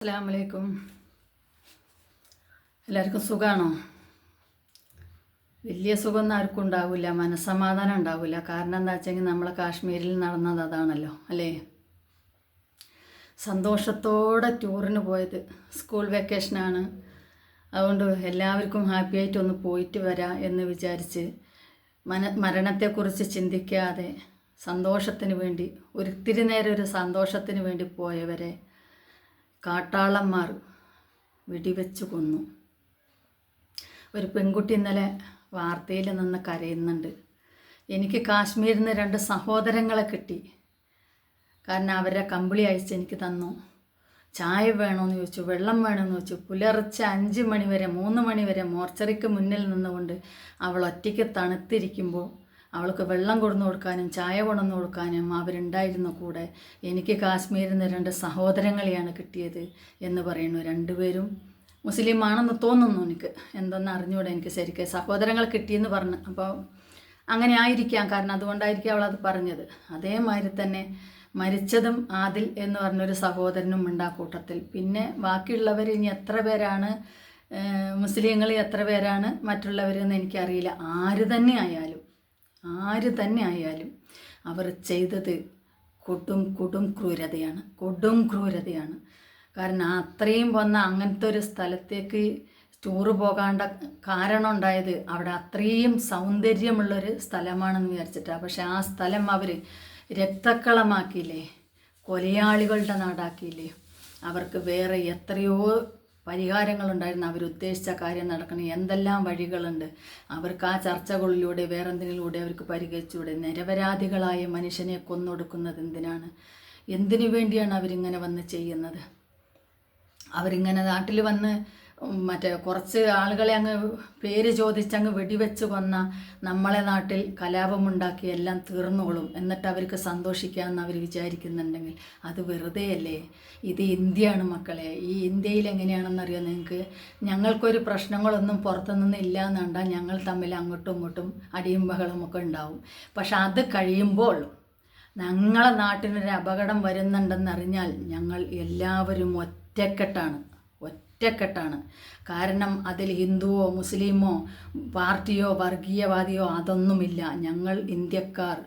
അസ്സലാമലൈക്കും. എല്ലാവർക്കും സുഖമാണോ? വലിയ സുഖമൊന്നും ആർക്കും ഉണ്ടാവില്ല, മനസ്സമാധാനം ഉണ്ടാവില്ല. കാരണം എന്താ വെച്ചെങ്കിൽ നമ്മളെ കാശ്മീരിൽ നടന്നത് അതാണല്ലോ അല്ലേ. സന്തോഷത്തോടെ ടൂറിന് പോയത്, സ്കൂൾ വെക്കേഷനാണ്, അതുകൊണ്ട് എല്ലാവർക്കും ഹാപ്പി ആയിട്ട് ഒന്ന് പോയിട്ട് വരാം എന്ന് വിചാരിച്ച് മരണത്തെക്കുറിച്ച് ചിന്തിക്കാതെ സന്തോഷത്തിന് വേണ്ടി ഒരിത്തിരി നേരം ഒരു സന്തോഷത്തിന് വേണ്ടി പോയവരെ കാട്ടാളന്മാർ വെടിവെച്ച് കൊന്നു. ഒരു പെൺകുട്ടി ഇന്നലെ വാർത്തയിൽ നിന്ന് കരയുന്നുണ്ട്. എനിക്ക് കാശ്മീരിൽ നിന്ന് 2 സഹോദരങ്ങളെ കിട്ടി. കാരണം അവരെ കമ്പിളി അയച്ച് എനിക്ക് തന്നു. ചായ വേണമെന്ന് ചോദിച്ചു, വെള്ളം വേണമെന്ന് ചോദിച്ചു. പുലർച്ചെ 5 മണി വരെ 3 മണി വരെ മോർച്ചറിക്ക് മുന്നിൽ നിന്നുകൊണ്ട് അവൾ ഒറ്റയ്ക്ക് തണുത്തിരിക്കുമ്പോൾ അവൾക്ക് വെള്ളം കൊണ്ടു കൊടുക്കാനും ചായ കൊണ്ടു കൊടുക്കാനും അവരുണ്ടായിരുന്നു കൂടെ. എനിക്ക് കാശ്മീരിൽ നിന്ന് 2 സഹോദരങ്ങളെയാണ് കിട്ടിയത് എന്ന് പറയുന്നു. 2 പേരും മുസ്ലിം ആണെന്ന് തോന്നുന്നു. എനിക്ക് എന്തെന്ന് അറിഞ്ഞുകൂടെ, എനിക്ക് ശരിക്കും സഹോദരങ്ങൾ കിട്ടിയെന്ന് പറഞ്ഞു. അപ്പോൾ അങ്ങനെ ആയിരിക്കാം, കാരണം അതുകൊണ്ടായിരിക്കും അവളത് പറഞ്ഞത്. അതേമാതിരി തന്നെ മരിച്ചതും ആദിൽ എന്ന് പറഞ്ഞൊരു സഹോദരനും ഉണ്ട് ആ കൂട്ടത്തിൽ. പിന്നെ ബാക്കിയുള്ളവർ ഇനി എത്ര പേരാണ് മുസ്ലിങ്ങൾ, എത്ര പേരാണ് മറ്റുള്ളവരെന്ന് എനിക്കറിയില്ല. ആര് തന്നെ ആയാലും അവർ ചെയ്തത് കൊടും ക്രൂരതയാണ്. കാരണം അത്രയും വന്ന അങ്ങനത്തെ ഒരു സ്ഥലത്തേക്ക് ടൂറ് പോകാണ്ട കാരണം ഉണ്ടായത് അവിടെ അത്രയും സൗന്ദര്യമുള്ളൊരു സ്ഥലമാണെന്ന് വിചാരിച്ചിട്ടാണ്. പക്ഷെ ആ സ്ഥലം അവർ രക്തക്കളമാക്കിയില്ലേ, കൊലയാളികളുടെ നാടാക്കിയില്ലേ. അവർക്ക് വേറെ എത്രയോ പരിഹാരങ്ങളുണ്ടായിരുന്നു. അവരുദ്ദേശിച്ച കാര്യം നടക്കണം. എന്തെല്ലാം വഴികളുണ്ട് അവർക്ക്. ആ ചർച്ചകളിലൂടെ വേറെന്തെങ്കിലൂടെ അവർക്ക് പരിഹരിച്ചൂടെ? നിരപരാധികളായ മനുഷ്യനെ കൊന്നൊടുക്കുന്നത് എന്തിനു വേണ്ടിയാണ് അവരിങ്ങനെ വന്ന് ചെയ്യുന്നത്? അവരിങ്ങനെ നാട്ടിൽ വന്ന് കുറച്ച് ആളുകളെ അങ്ങ് പേര് ചോദിച്ചങ്ങ് വെടിവെച്ച് കൊന്ന നമ്മളെ നാട്ടിൽ കലാപമുണ്ടാക്കി എല്ലാം തീർന്നോളും, എന്നിട്ട് അവർക്ക് സന്തോഷിക്കാമെന്ന് അവർ വിചാരിക്കുന്നുണ്ടെങ്കിൽ അത് വെറുതെയല്ലേ. ഇത് ഇന്ത്യയാണ് മക്കളെ. ഈ ഇന്ത്യയിൽ എങ്ങനെയാണെന്നറിയാം നിങ്ങൾക്ക്? ഞങ്ങൾക്കൊരു പ്രശ്നങ്ങളൊന്നും പുറത്തുനിന്ന് ഇല്ല എന്നുണ്ട, ഞങ്ങൾ തമ്മിൽ അങ്ങോട്ടും ഇങ്ങോട്ടും അടിയും ബഹളമൊക്കെ ഉണ്ടാവും. പക്ഷെ അത് കഴിയുമ്പോൾ ഞങ്ങളെ നാട്ടിനൊരു അപകടം വരുന്നുണ്ടെന്നറിഞ്ഞാൽ ഞങ്ങൾ എല്ലാവരും ഒറ്റക്കെട്ടാണ്. കാരണം അതിൽ ഹിന്ദുവോ മുസ്ലിമോ പാർട്ടിയോ വർഗീയവാദിയോ അതൊന്നുമില്ല. ഞങ്ങൾ ഇന്ത്യക്കാർ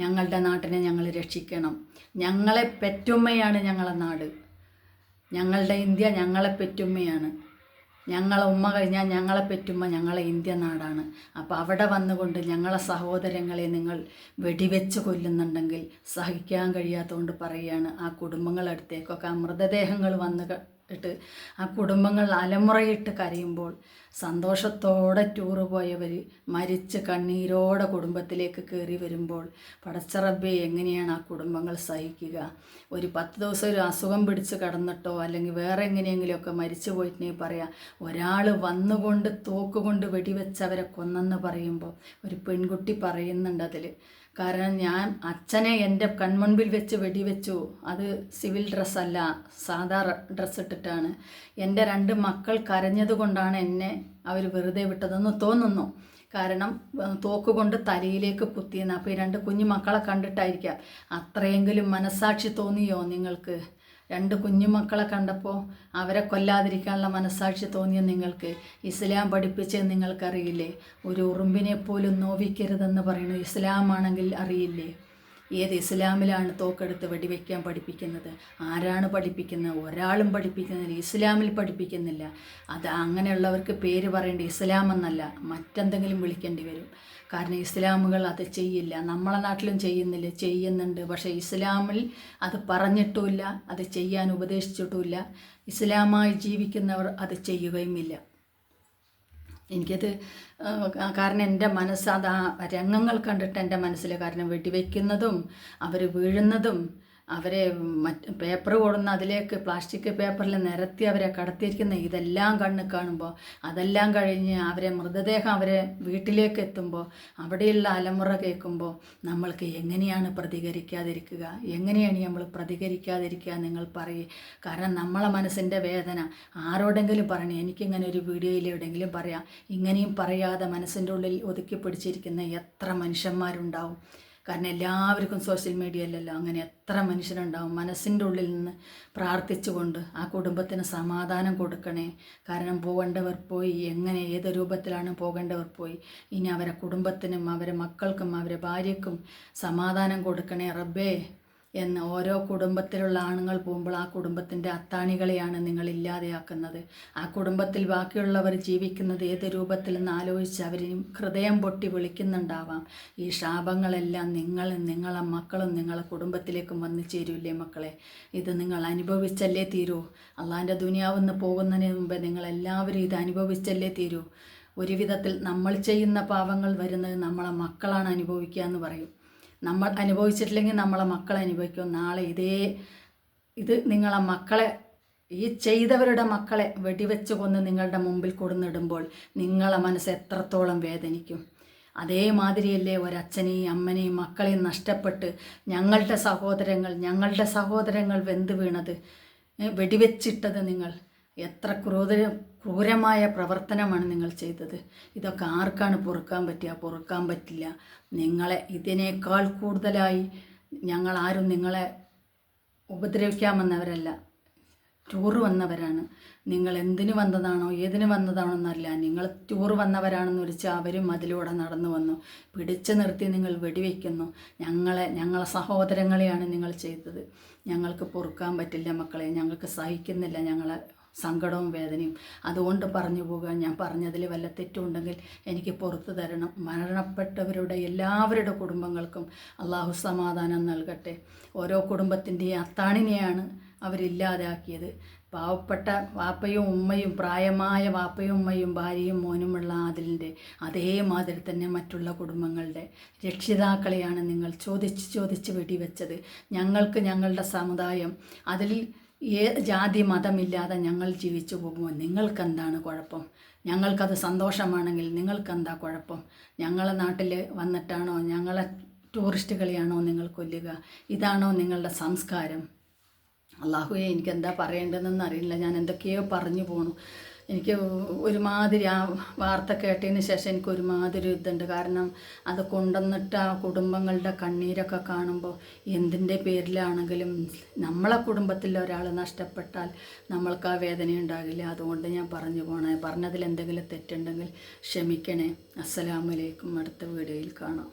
ഞങ്ങളുടെ നാട്ടിനെ ഞങ്ങൾ രക്ഷിക്കണം. ഞങ്ങളെ പെറ്റുമ്മയാണ് ഞങ്ങളെ നാട്. ഞങ്ങളുടെ ഇന്ത്യ ഞങ്ങളെ പെറ്റുമ്മയാണ്. ഞങ്ങളെ ഉമ്മ കഴിഞ്ഞാൽ ഞങ്ങളെ പെറ്റുമ്മ ഞങ്ങളെ ഇന്ത്യ നാടാണ്. അപ്പോൾ അവിടെ വന്നുകൊണ്ട് ഞങ്ങളെ സഹോദരങ്ങളെ നിങ്ങൾ വെടിവെച്ച് കൊല്ലുന്നുണ്ടെങ്കിൽ സഹിക്കാൻ കഴിയാത്തതുകൊണ്ട് പറയുകയാണ്. ആ കുടുംബങ്ങളടുത്തേക്കൊക്കെ ആ മൃതദേഹങ്ങൾ ആ കുടുംബങ്ങൾ അലമുറയിട്ട് കരയുമ്പോൾ സന്തോഷത്തോടെ ടൂറ് പോയവർ മരിച്ച് കണ്ണീരോടെ കുടുംബത്തിലേക്ക് കയറി വരുമ്പോൾ പടച്ചറബ്ബേ എങ്ങനെയാണ് ആ കുടുംബങ്ങൾ സഹിക്കുക? ഒരു 10 ദിവസം ഒരു അസുഖം പിടിച്ച് കിടന്നിട്ടോ അല്ലെങ്കിൽ വേറെ എങ്ങനെയെങ്കിലുമൊക്കെ മരിച്ചു പോയിട്ടുണ്ടെങ്കിൽ പറയാം. ഒരാൾ വന്നുകൊണ്ട് തോക്കുകൊണ്ട് വെടിവെച്ചവരെ കൊന്നെന്ന് പറയുമ്പോൾ ഒരു പെൺകുട്ടി പറയുന്നുണ്ട് അതിൽ. കാരണം ഞാൻ അച്ഛനെ എൻ്റെ കൺമുൻപിൽ വെച്ച് വെടിവെച്ചു. അത് സിവിൽ ഡ്രസ്സല്ല, സാധാ ഡ്രസ്സ് ഇട്ടിട്ടാണ്. എൻ്റെ 2 മക്കൾ കരഞ്ഞത് കൊണ്ടാണ് എന്നെ അവർ വെറുതെ വിട്ടതെന്ന് തോന്നുന്നു. കാരണം തോക്കുകൊണ്ട് തലയിലേക്ക് കുത്തിയെന്ന്. അപ്പോൾ ഈ 2 കുഞ്ഞു മക്കളെ കണ്ടിട്ടായിരിക്കാം. അത്രയെങ്കിലും മനസ്സാക്ഷി തോന്നിയോ നിങ്ങൾക്ക്? 2 കുഞ്ഞുമക്കളെ കണ്ടപ്പോൾ അവരെ കൊല്ലാതിരിക്കാനുള്ള മനസ്സാക്ഷി തോന്നിയ നിങ്ങൾക്ക്? ഇസ്ലാം പഠിപ്പിച്ചത് നിങ്ങൾക്കറിയില്ലേ? ഒരു ഉറുമ്പിനെ പോലും നോവിക്കരുതെന്ന് പറയുന്നത് ഇസ്ലാമാണെങ്കിൽ അറിയില്ലേ? ഏത് ഇസ്ലാമിലാണ് തോക്കെടുത്ത് വെടിവെക്കാൻ പഠിപ്പിക്കുന്നത്? ആരാണ് പഠിപ്പിക്കുന്നത്? ഒരാളും പഠിപ്പിക്കുന്നില്ല. ഇസ്ലാമിൽ പഠിപ്പിക്കുന്നില്ല. അത് അങ്ങനെയുള്ളവർക്ക് പേര് പറയേണ്ട ഇസ്ലാം എന്നല്ല, മറ്റെന്തെങ്കിലും വിളിക്കേണ്ടി വരും. കാരണം ഇസ്ലാമുകൾ അത് ചെയ്യില്ല. നമ്മളെ നാട്ടിലും ചെയ്യുന്നുണ്ട്. പക്ഷേ ഇസ്ലാമിൽ അത് പറഞ്ഞിട്ടുമില്ല, അത് ചെയ്യാൻ ഉപദേശിച്ചിട്ടുമില്ല. ഇസ്ലാമായി ജീവിക്കുന്നവർ അത് ചെയ്യുകയുമില്ല. എനിക്കത് കാരണം എൻ്റെ മനസ്സ് അത് ആ രംഗങ്ങൾ കണ്ടിട്ട് എൻ്റെ മനസ്സിൽ, കാരണം വെടിവെക്കുന്നതും അവർ വീഴുന്നതും അവരെ പേപ്പർ കൊടുന്ന് അതിലേക്ക് പ്ലാസ്റ്റിക് പേപ്പറിൽ നിരത്തി അവരെ കടത്തിയിരിക്കുന്ന ഇതെല്ലാം കണ്ണ് കാണുമ്പോൾ, അതെല്ലാം കഴിഞ്ഞ് അവരെ മൃതദേഹം അവരെ വീട്ടിലേക്ക് എത്തുമ്പോൾ അവിടെയുള്ള അലമുറ കേൾക്കുമ്പോൾ നമ്മൾക്ക് എങ്ങനെയാണ് പ്രതികരിക്കാതിരിക്കുക? എങ്ങനെയാണ് നമ്മൾ പ്രതികരിക്കാതിരിക്കുക? നിങ്ങൾ പറയേ. കാരണം നമ്മളെ മനസ്സിൻ്റെ വേദന ആരോടെങ്കിലും പറയണേ. എനിക്കിങ്ങനെ ഒരു വീഡിയോയിൽ എവിടെയെങ്കിലും പറയാം. ഇങ്ങനെയും പറയാതെ മനസ്സിൻ്റെ ഉള്ളിൽ ഒതുക്കി പിടിച്ചിരിക്കുന്ന എത്ര മനുഷ്യന്മാരുണ്ടാവും. കാരണം എല്ലാവർക്കും സോഷ്യൽ മീഡിയയിലല്ലോ, അങ്ങനെ എത്ര മനുഷ്യരുണ്ടാവും മനസ്സിൻ്റെ ഉള്ളിൽ നിന്ന് പ്രാർത്ഥിച്ചുകൊണ്ട് ആ കുടുംബത്തിന് സമാധാനം കൊടുക്കണേ. കാരണം പോകേണ്ടവർ പോയി, എങ്ങനെ ഏത് രൂപത്തിലാണ് പോകേണ്ടവർ പോയി. ഇനി അവരെ കുടുംബത്തിനും അവരെ മക്കൾക്കും അവരെ ഭാര്യയ്ക്കും സമാധാനം കൊടുക്കണേ റബ്ബേ എന്ന് ഓരോ കുടുംബത്തിലുള്ള ആണുങ്ങൾ പോകുമ്പോൾ ആ കുടുംബത്തിൻ്റെ അത്താണികളെയാണ് നിങ്ങൾ ഇല്ലാതെയാക്കുന്നത്. ആ കുടുംബത്തിൽ ബാക്കിയുള്ളവർ ജീവിക്കുന്നത് ഏത് രൂപത്തിലെന്ന് ആലോചിച്ച് അവരും ഹൃദയം പൊട്ടി വിളിക്കുന്നുണ്ടാവാം. ഈ ശാപങ്ങളെല്ലാം നിങ്ങളെ മക്കളും നിങ്ങളെ കുടുംബത്തിലേക്കും വന്നു ചേരൂല്ലേ മക്കളെ? ഇത് നിങ്ങൾ അനുഭവിച്ചല്ലേ തീരൂ. അള്ളാൻ്റെ ദുനിയാവെന്ന് പോകുന്നതിന് മുമ്പേ നിങ്ങളെല്ലാവരും ഇത് അനുഭവിച്ചല്ലേ തീരൂ. ഒരു വിധത്തിൽ നമ്മൾ ചെയ്യുന്ന പാവങ്ങൾ വരുന്നത് നമ്മളെ മക്കളാണ് അനുഭവിക്കുക എന്ന് പറയും. നമ്മൾ അനുഭവിച്ചിട്ടില്ലെങ്കിൽ നമ്മളെ മക്കളെ അനുഭവിക്കും. നാളെ ഇത് നിങ്ങളെ മക്കളെ, ഈ ചെയ്തവരുടെ മക്കളെ വെടിവെച്ച് കൊന്ന് നിങ്ങളുടെ മുമ്പിൽ കൊടുന്നിടുമ്പോൾ നിങ്ങളെ മനസ്സ് എത്രത്തോളം വേദനിക്കും. അതേമാതിരിയല്ലേ ഒരച്ഛനെയും അമ്മനെയും മക്കളെയും നഷ്ടപ്പെട്ട് ഞങ്ങളുടെ സഹോദരങ്ങൾ വെന്ത് വീണത്, വെടിവെച്ചിട്ടത്. നിങ്ങൾ എത്ര ക്രൂരമായ പ്രവർത്തനമാണ് നിങ്ങൾ ചെയ്തത്. ഇതൊക്കെ ആർക്കാണ് പൊറുക്കാൻ പറ്റില്ല. നിങ്ങളെ ഇതിനേക്കാൾ കൂടുതലായി ഞങ്ങളാരും നിങ്ങളെ ഉപദ്രവിക്കാമെന്നവരല്ല, ടൂറ് വന്നവരാണ്. നിങ്ങൾ എന്തിനു വന്നതാണോ ഏതിനു വന്നതാണോ എന്നല്ല, നിങ്ങൾ ടൂറ് വന്നവരാണെന്ന് വെച്ചാൽ അവരും അതിലൂടെ നടന്നു വന്നു. പിടിച്ചു നിർത്തി നിങ്ങൾ വെടിവെക്കുന്നു. ഞങ്ങളെ സഹോദരങ്ങളെയാണ് നിങ്ങൾ ചെയ്തത്. ഞങ്ങൾക്ക് പൊറുക്കാൻ പറ്റില്ല മക്കളെ, ഞങ്ങൾക്ക് സഹിക്കുന്നില്ല ഞങ്ങളെ സങ്കടവും വേദനയും. അതുകൊണ്ട് പറഞ്ഞു പോകാൻ, ഞാൻ പറഞ്ഞതിൽ വല്ല തെറ്റുണ്ടെങ്കിൽ എനിക്ക് പുറത്തു തരണം. മരണപ്പെട്ടവരുടെ എല്ലാവരുടെ കുടുംബങ്ങൾക്കും അള്ളാഹു സമാധാനം നൽകട്ടെ. ഓരോ കുടുംബത്തിൻ്റെയും അത്താണിനെയാണ് അവരില്ലാതാക്കിയത്. പാവപ്പെട്ട വാപ്പയും ഉമ്മയും, പ്രായമായ വാപ്പയും ഉമ്മയും ഭാര്യയും മോനുമുള്ള അതിലിൻ്റെ അതേമാതിരി തന്നെ മറ്റുള്ള കുടുംബങ്ങളുടെ രക്ഷിതാക്കളെയാണ് നിങ്ങൾ ചോദിച്ച് വെടിവെച്ചത്. ഞങ്ങളുടെ സമുദായം അതിൽ ജാതി മതമില്ലാതെ ഞങ്ങൾ ജീവിച്ചു പോകുമ്പോൾ നിങ്ങൾക്കെന്താണ് കുഴപ്പം? ഞങ്ങൾക്കത് സന്തോഷമാണെങ്കിൽ നിങ്ങൾക്കെന്താ കുഴപ്പം? ഞങ്ങളെ നാട്ടിൽ വന്നിട്ടാണോ ഞങ്ങളെ ടൂറിസ്റ്റുകളെയാണോ നിങ്ങൾ കൊല്ലുക? ഇതാണോ നിങ്ങളുടെ സംസ്കാരം? അള്ളാഹുവേ, എനിക്കെന്താ പറയേണ്ടതെന്ന് അറിയില്ല. ഞാൻ എന്തൊക്കെയോ പറഞ്ഞു പോണു. എനിക്ക് ഒരുമാതിരി ആ വാർത്ത കേട്ടതിന് ശേഷം എനിക്ക് ഒരുമാതിരി ഇതുണ്ട്. കാരണം അത് കൊണ്ടുവന്നിട്ട് ആ കുടുംബങ്ങളുടെ കണ്ണീരൊക്കെ കാണുമ്പോൾ എന്തിൻ്റെ പേരിലാണെങ്കിലും നമ്മളെ കുടുംബത്തിൽ ഒരാൾ നഷ്ടപ്പെട്ടാൽ നമ്മൾക്ക് ആ വേദന ഉണ്ടാകില്ല. അതുകൊണ്ട് ഞാൻ പറഞ്ഞതിൽ എന്തെങ്കിലും തെറ്റുണ്ടെങ്കിൽ ക്ഷമിക്കണേ. അസ്സലാമു അലൈക്കും. അടുത്ത വീഡിയോയിൽ കാണാം.